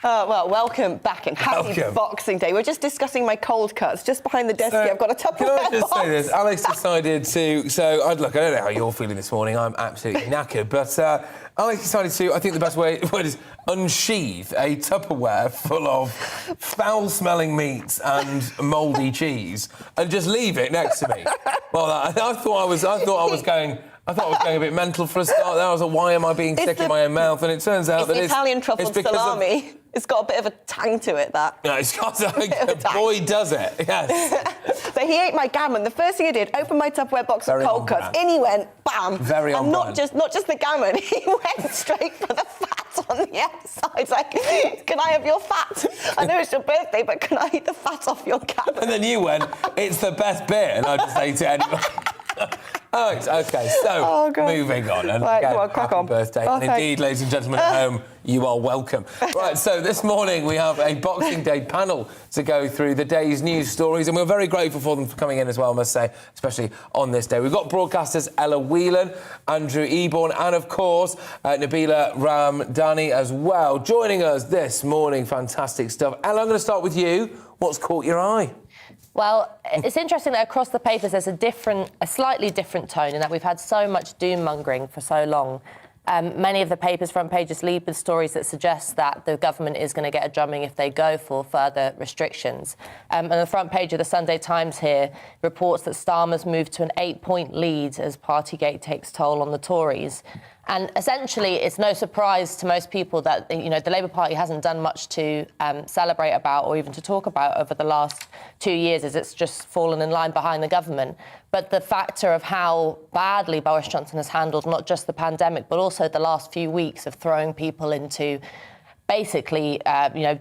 Well, welcome back and happy Boxing Day. We're just discussing my cold cuts. Just behind the desk here, I've got a Tupperware Can I just box. say this? Alex decided to... I don't know how you're feeling this morning. I'm absolutely knackered. But Alex decided to, I think the best way is unsheath a Tupperware full of foul-smelling meats and mouldy cheese and just leave it next to me. Well, I thought I was going a bit mental for a start there. I was like, why am I being sick in my own mouth? And it turns out that it's Italian truffle salami. It's got a bit of a tang to it, that. No, it's got boy, does it. Yes. But he ate my gammon. The first thing he did, opened my Tupperware box of cold cuts. In he went, bam. Very on brand. Not just the gammon. He went straight for the fat on the outside. He's like, can I have your fat? I know it's your birthday, but can I eat the fat off your gammon? And then you went, it's the best bit, and I just ate it anyway. Oh, OK, so moving on. And right, again, go on, crack happy on. birthday. And indeed, ladies and gentlemen at home, you are welcome. Right, so this morning we have a Boxing Day panel to go through the day's news stories, and we're very grateful for them for coming in as well, I must say, especially on this day. We've got broadcasters Ella Whelan, Andrew Eborn, and, of course, Nabila Ramdani as well. Joining us this morning, fantastic stuff. Ella, I'm going to start with you. What's caught your eye? Well, it's interesting that across the papers there's a slightly different tone in that we've had so much doom-mongering for so long. Many of the papers' front pages lead with stories that suggest that the government is going to get a drumming if they go for further restrictions. And the front page of the Sunday Times here reports that Starmer's moved to an 8-point lead as Partygate takes toll on the Tories. And essentially, it's no surprise to most people that, you know, the Labour Party hasn't done much to celebrate about or even to talk about over the last 2 years, as it's just fallen in line behind the government. But the factor of how badly Boris Johnson has handled not just the pandemic, but also the last few weeks of throwing people into basically,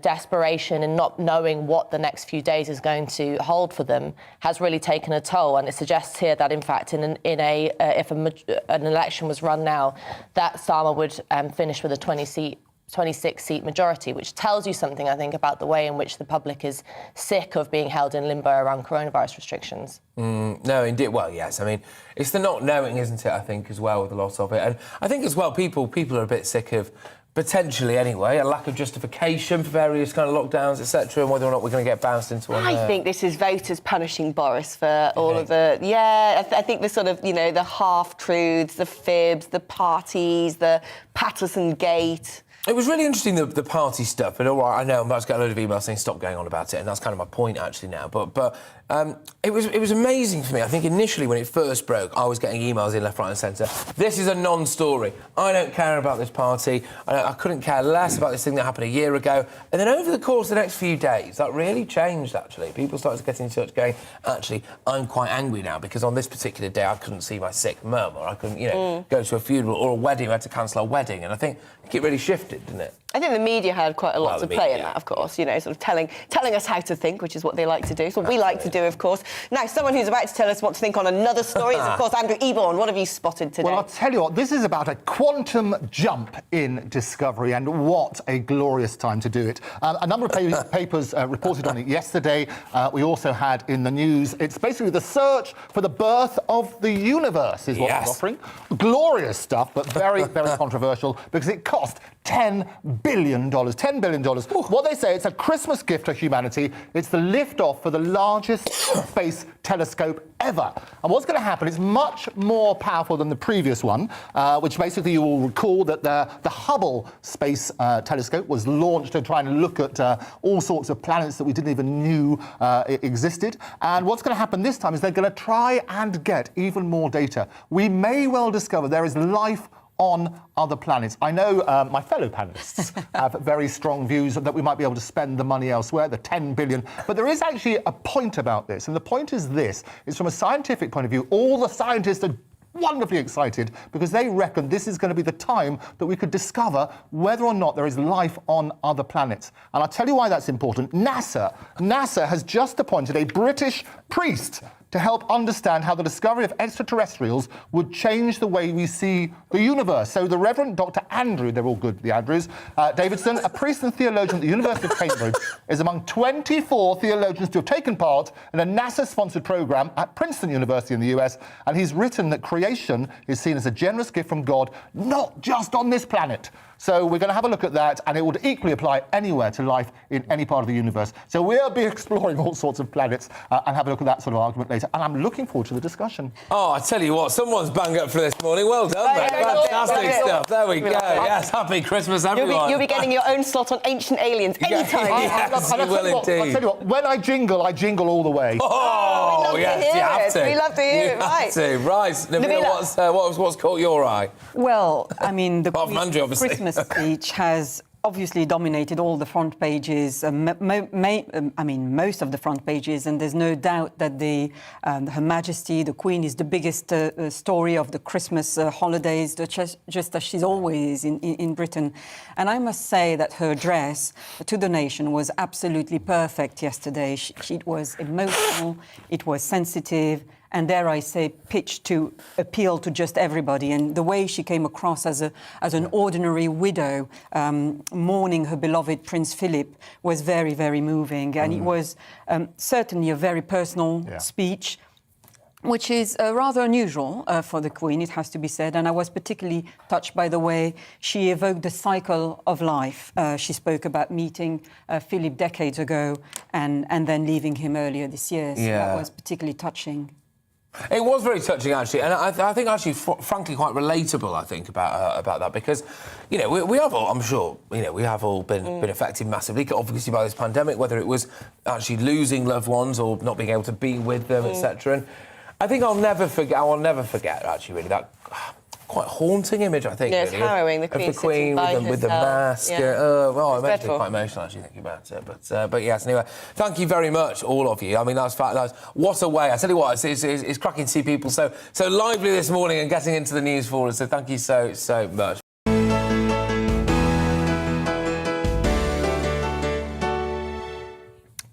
desperation and not knowing what the next few days is going to hold for them has really taken a toll. And it suggests here that, in fact, if an election was run now, that Starmer would finish with a 26-seat majority, which tells you something, I think, about the way in which the public is sick of being held in limbo around coronavirus restrictions. No, indeed. Well, yes. I mean, it's the not knowing, isn't it, I think, as well, with a lot of it. And I think, as well, people are a bit sick of, potentially anyway, a lack of justification for various kind of lockdowns, etc., and whether or not we're going to get bounced into one. I think this is voters punishing Boris for all of the... Yeah, I think the sort of, the half-truths, the fibs, the parties, the Patterson Gate... It was really interesting, the party stuff, but all right, I know I'm about to get a load of emails saying stop going on about it, and that's kind of my point, actually, now. But it was amazing for me. I think initially, when it first broke, I was getting emails in left, right and centre. This is a non-story. I don't care about this party. I couldn't care less about this thing that happened a year ago. And then over the course of the next few days, that really changed, actually. People started to get in touch going, actually, I'm quite angry now, because on this particular day, I couldn't see my sick mum, or I couldn't, go to a funeral or a wedding. I had to cancel a wedding. And I think it really shifted, didn't it? I think the media had quite a lot to play in that, of course, sort of telling us how to think, which is what they like to do. It's what we like to do, of course. Now, someone who's about to tell us what to think on another story is, of course, Andrew Eborn. What have you spotted today? Well, I'll tell you what, this is about a quantum jump in discovery, and what a glorious time to do it. A number of papers reported on it yesterday. We also had in the news, it's basically the search for the birth of the universe is what we're offering. Glorious stuff, but very, very controversial, because it cost $10 billion. $10 billion. What they say, it's a Christmas gift to humanity. It's the lift-off for the largest space telescope ever. And what's going to happen is much more powerful than the previous one, which basically you will recall that the Hubble Space Telescope was launched to try and look at all sorts of planets that we didn't even knew existed. And what's going to happen this time is they're going to try and get even more data. We may well discover there is life on other planets. I know my fellow panellists have very strong views that we might be able to spend the money elsewhere, the $10 billion. But there is actually a point about this, and the point is this. It's from a scientific point of view. All the scientists are wonderfully excited because they reckon this is going to be the time that we could discover whether or not there is life on other planets. And I'll tell you why that's important. NASA has just appointed a British priest to help understand how the discovery of extraterrestrials would change the way we see the universe. So the Reverend Dr. Andrew, they're all good, the Andrews, Davidson, a priest and theologian at the University of Cambridge, is among 24 theologians to have taken part in a NASA-sponsored program at Princeton University in the US, and he's written that creation is seen as a generous gift from God, not just on this planet. So we're going to have a look at that, and it would equally apply anywhere to life in any part of the universe. So we'll be exploring all sorts of planets and have a look at that sort of argument later. And I'm looking forward to the discussion. Oh, I tell you what, someone's banged up for this morning. Well done, mate. Fantastic stuff. There we go. Yes, happy Christmas, everyone. You'll be getting your own slot on Ancient Aliens anytime. Yes, you will indeed. I'll tell you what, when I jingle all the way. Oh, yes, you have to. We love to hear it, right. Right, Nabila, what's caught your eye? Well, I mean, the Apart from Andrew, obviously. Christmas speech has obviously dominated all the front pages, most of the front pages, and there's no doubt that Her Majesty, the Queen, is the biggest story of the Christmas holidays, just as she's always in Britain. And I must say that her address to the nation was absolutely perfect yesterday. It was emotional, it was sensitive, and dare I say, pitched to appeal to just everybody. And the way she came across as an ordinary widow, mourning her beloved Prince Philip, was very, very moving. And it was certainly a very personal speech, which is rather unusual for the Queen, it has to be said. And I was particularly touched by the way she evoked the cycle of life. She spoke about meeting Philip decades ago and then leaving him earlier this year. So that was particularly touching. It was very touching, actually, and I think actually, frankly, quite relatable. I think about that because, we have all, I'm sure, we have all been affected massively, obviously by this pandemic, whether it was actually losing loved ones or not being able to be with them, etc. And I think I'll never forget actually, really that. Quite haunting image, I think. Yeah, it's really, harrowing. of the Queen with the mask. Yeah. It makes me quite emotional actually thinking about it. But yes, anyway, thank you very much, all of you. I mean, that's what a way. I tell you what, it's cracking to see people so lively this morning and getting into the news for us. So thank you so much.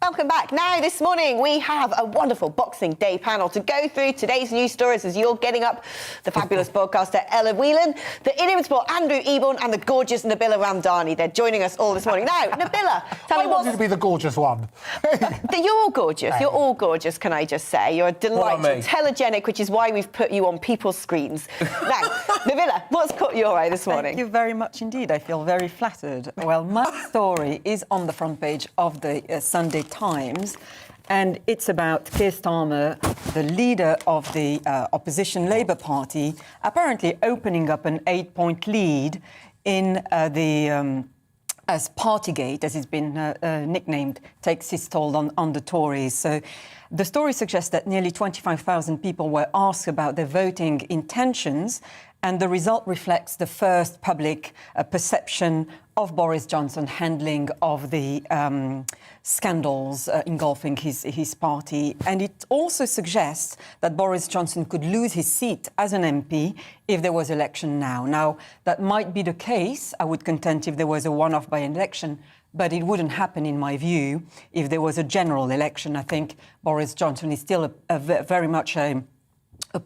Welcome back. Now, this morning, we have a wonderful Boxing Day panel to go through today's news stories as you're getting up the fabulous broadcaster Ella Whelan, the inimitable Andrew Eborn and the gorgeous Nabila Ramdani. They're joining us all this morning. Now, Nabila, tell me I wanted to be the gorgeous one. You're all gorgeous. You're all gorgeous, can I just say. You're a delight. You're telegenic, which is why we've put you on people's screens. Now, Nabila, what's caught your eye this morning? Thank you very much indeed. I feel very flattered. Well, my story is on the front page of the Sunday Times, and it's about Keir Starmer, the leader of the opposition Labour Party, apparently opening up an 8-point lead in as Partygate, as it's been nicknamed, takes its toll on the Tories. So the story suggests that nearly 25,000 people were asked about their voting intentions, and the result reflects the first public perception of Boris Johnson handling of the scandals engulfing his party. And it also suggests that Boris Johnson could lose his seat as an MP if there was election now. Now, that might be the case, I would contend, if there was a one-off by-election, but it wouldn't happen, in my view, if there was a general election. I think Boris Johnson is still very much a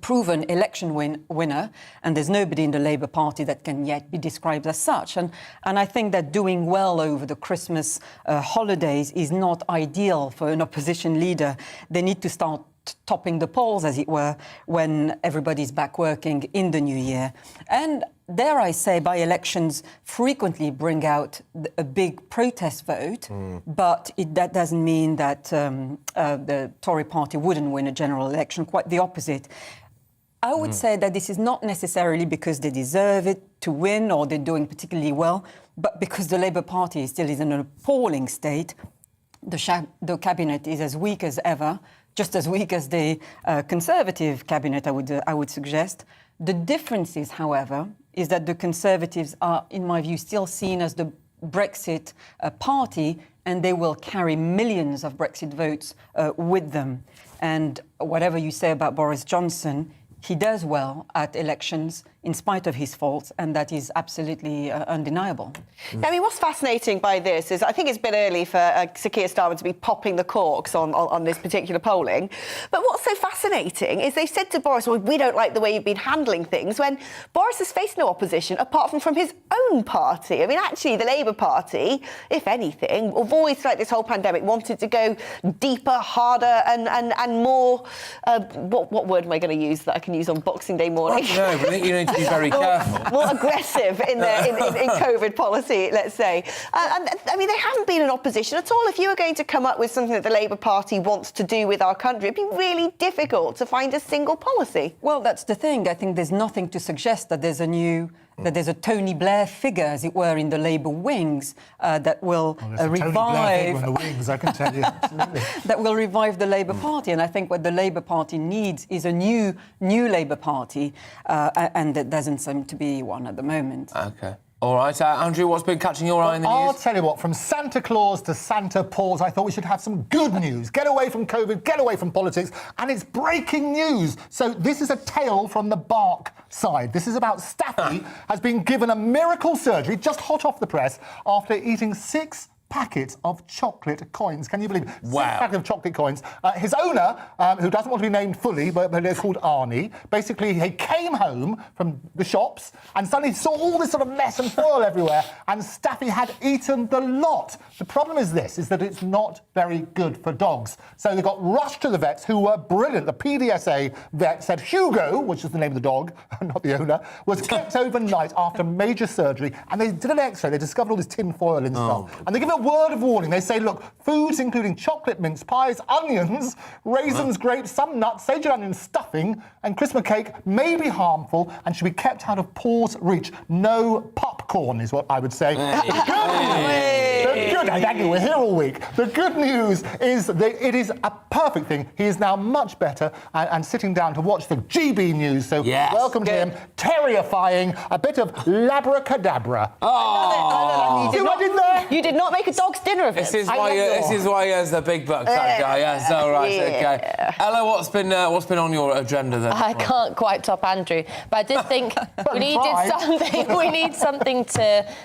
proven election winner, and there's nobody in the Labour Party that can yet be described as such. And I think that doing well over the Christmas holidays is not ideal for an opposition leader. They need to start topping the polls, as it were, when everybody's back working in the new year. And dare I say, by-elections frequently bring out a big protest vote, but that doesn't mean that the Tory party wouldn't win a general election, quite the opposite. I would say that this is not necessarily because they deserve it to win or they're doing particularly well, but because the Labour Party still is in an appalling state. The cabinet is as weak as ever, just as weak as the Conservative cabinet, I would suggest. The difference is, however, is that the Conservatives are, in my view, still seen as the Brexit party, and they will carry millions of Brexit votes with them. And whatever you say about Boris Johnson, he does well at elections in spite of his faults, and that is absolutely undeniable. I mean, what's fascinating by this is I think it's a bit early for Sir Keir Starmer to be popping the corks on this particular polling. But what's so fascinating is they said to Boris, well, we don't like the way you've been handling things, when Boris has faced no opposition apart from his own party. I mean, actually, the Labour Party, if anything, have always, throughout this whole pandemic, wanted to go deeper, harder and more... what word am I going to use that I can use on Boxing Day morning? No, but I think you need to be very careful. More aggressive in COVID policy, let's say. And I mean, they haven't been in opposition at all. If you were going to come up with something that the Labour Party wants to do with our country, it'd be really difficult to find a single policy. Well, that's the thing. I think there's nothing to suggest that there's a Tony Blair figure, as it were, in the Labour wings that will revive. Tony Blair figure in the wings, I can tell you. Absolutely. That will revive the Labour Party, and I think what the Labour Party needs is a new Labour Party, and there doesn't seem to be one at the moment. OK. All right, Andrew, what's been catching your eye in the news? I'll tell you what, from Santa Claus to Santa Paws, I thought we should have some good news. Get away from COVID, get away from politics, and it's breaking news. So this is a tale from the bark side. This is about Staffy has been given a miracle surgery, just hot off the press, after eating 6 packets of chocolate coins. Can you believe it? Wow. 6 packets of chocolate coins. His owner, who doesn't want to be named fully, but they're called Arnie, basically he came home from the shops and suddenly saw all this sort of mess and foil everywhere, and Staffy had eaten the lot. The problem is that it's not very good for dogs. So they got rushed to the vets, who were brilliant. The PDSA vet said Hugo, which is the name of the dog, not the owner, was kept overnight after major surgery, and they did an X-ray. They discovered all this tin foil and stuff. And they give a word of warning. They say, look, foods including chocolate mince pies, onions, raisins, grapes, some nuts, sage and onion stuffing, and Christmas cake may be harmful and should be kept out of Paws' reach. No popcorn is what I would say. We're here all week. The good news is that it is a perfect thing. He is now much better and sitting down to watch the GB news. So welcome to him. Terrifying. A bit of labracadabra. Oh! See what I did there? You did not make a dog's dinner of it. This is why he has the big bucks, that guy. Yes, all right, OK. Ella, what's been on your agenda then? I can't quite top Andrew, but I did think we need something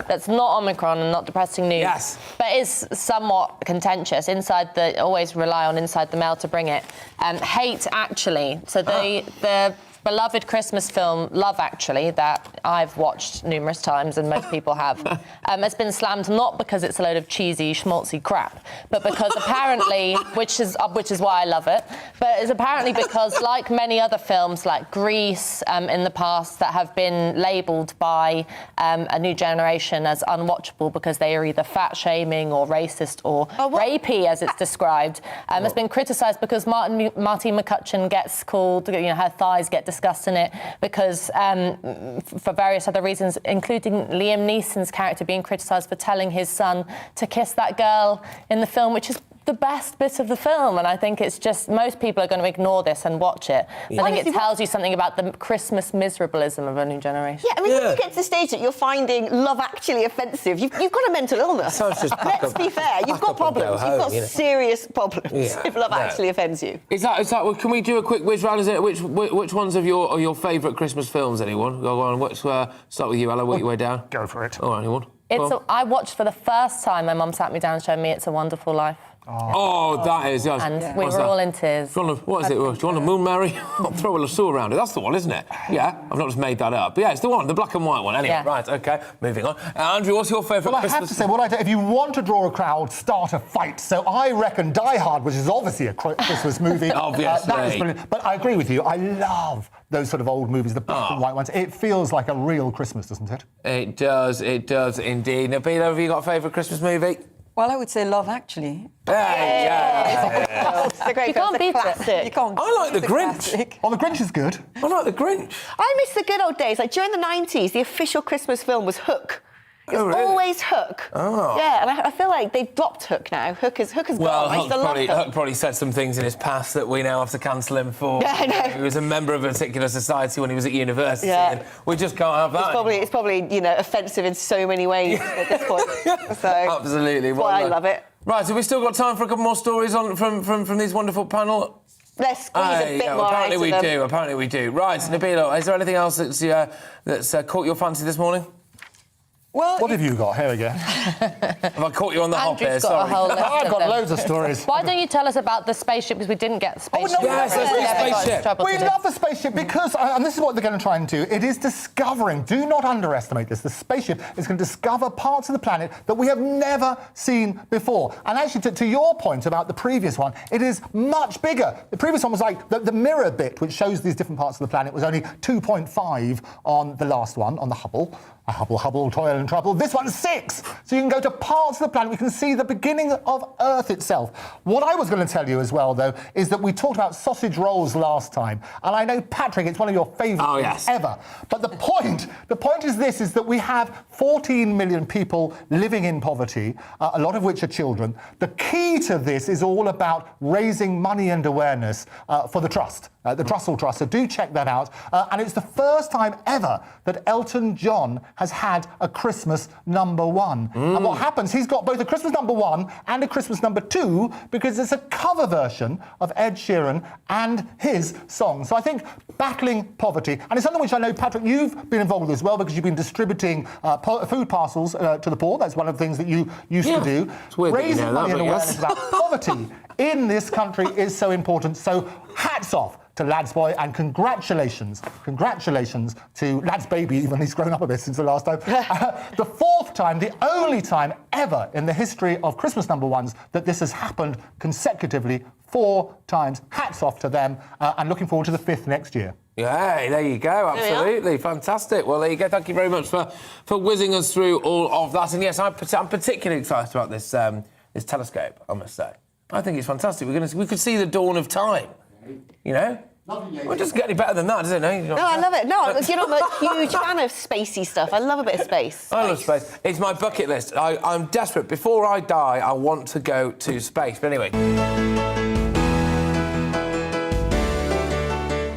that's not Omicron and not depressing news. Yes. But is somewhat contentious. Always rely on Inside the Mail to bring it. Hate Actually. So the beloved Christmas film Love Actually, that I've watched numerous times and most people have, has been slammed not because it's a load of cheesy, schmaltzy crap, but because apparently, which is why I love it, but it's apparently because, like many other films like Grease in the past that have been labelled by a new generation as unwatchable because they are either fat-shaming or racist or rapey, as it's described, has been criticised because Martine McCutcheon gets called, her thighs get discussed in it because for various other reasons, including Liam Neeson's character being criticised for telling his son to kiss that girl in the film, which is the best bit of the film, and I think it's just most people are going to ignore this and watch it. Yeah. I think it tells you something about the Christmas miserablism of a new generation. Yeah, I mean, when you get to the stage that you're finding Love Actually offensive, you've got a mental illness. Let's be fair, you've got problems. You've got serious problems if Love Actually offends you. Is that? Well, can we do a quick whiz round? Is it which ones of your favourite Christmas films? Anyone? Go on. Let's start with you, Ella. Work your way down. Go for it. All right, anyone? I watched for the first time. My mum sat me down and showed me It's a Wonderful Life. Oh, that is. Yes. And we were all in tears. What is it? Do you want a moon, Mary? I'll throw a lasso around it. That's the one, isn't it? Yeah. I've not just made that up. But yeah, it's the one, the black and white one. Anyway, right, OK. Moving on. Andrew, what's your favourite Christmas? Well, I have to say, if you want to draw a crowd, start a fight. So I reckon Die Hard, which is obviously a Christmas movie. Obviously. That is brilliant. But I agree with you. I love those sort of old movies, the black and white ones. It feels like a real Christmas, doesn't it? It does indeed. Nabila, have you got a favourite Christmas movie? Well, I would say Love Actually. Yeah. It's a great You can't beat it. You can't. I like The Grinch. Oh, The Grinch is good. I like The Grinch. I miss the good old days. Like during the 90s, the official Christmas film was Hook. It's always Hook. Oh. Yeah, and I feel like they've dropped Hook now. Hook is gone. I used to love Hook. Hook probably said some things in his past that we now have to cancel him for. Yeah, I know. He was a member of a particular society when he was at university, and we just can't have that. It's probably offensive in so many ways at this point. So absolutely. Well, I love it. Right, have we still got time for a couple more stories from this wonderful panel? Let's squeeze a bit more apparently out we of them. do. Apparently we do. Right, Nabila, is there anything else that's caught your fancy this morning? Well, What have you got? Here we go. Have I caught you on the hop here? Andrew's got a Sorry. whole list I've of got them. loads of stories. Why don't you tell us about the spaceship, because we didn't get the spaceship. no, Yes, let's do We never got into spaceship. trouble We to do. love the spaceship because, and this is what they're going to try and do, it is discovering. Do not underestimate this. The spaceship is going to discover parts of the planet that we have never seen before. And actually, to your point about the previous one, it is much bigger. The previous one was like the mirror bit, which shows these different parts of the planet, was only 2.5 on the last one, on the Hubble. Hubble, toil and trouble. This one's 6. So you can go to parts of the planet. We can see the beginning of Earth itself. What I was going to tell you as well, though, is that we talked about sausage rolls last time. And I know, Patrick, it's one of your favourite things ever. But the point is this, is that we have 14 million people living in poverty, a lot of which are children. The key to this is all about raising money and awareness for the Trust. The Trussell Trust, so do check that out. And it's the first time ever that Elton John has had a Christmas #1. And what happens, he's got both a Christmas #1 and a Christmas #2 because it's a cover version of Ed Sheeran and his song. So I think battling poverty, and it's something which I know, Patrick, you've been involved with as well because you've been distributing food parcels to the poor. That's one of the things that you used to do. It's weird that you Raising know money that, and but awareness yes. about poverty in this country is so important. So hats off to Lads Boy, and congratulations to Lads Baby, even he's grown up a bit since the last time. The 4th time, the only time ever in the history of Christmas #1s that this has happened consecutively 4 times. Hats off to them, and looking forward to the 5th next year. Yeah, there you go. Absolutely. Fantastic. Well, there you go. Thank you very much for whizzing us through all of that. And yes, I'm particularly excited about this this telescope, I must say. I think it's fantastic. We could see the dawn of time, you know? Well, it doesn't get any better than that, does it? No, No, I love it. No, you know, I'm a huge fan of spacey stuff. I love a bit of space. I love space. It's my bucket list. I'm desperate. Before I die, I want to go to space. But anyway...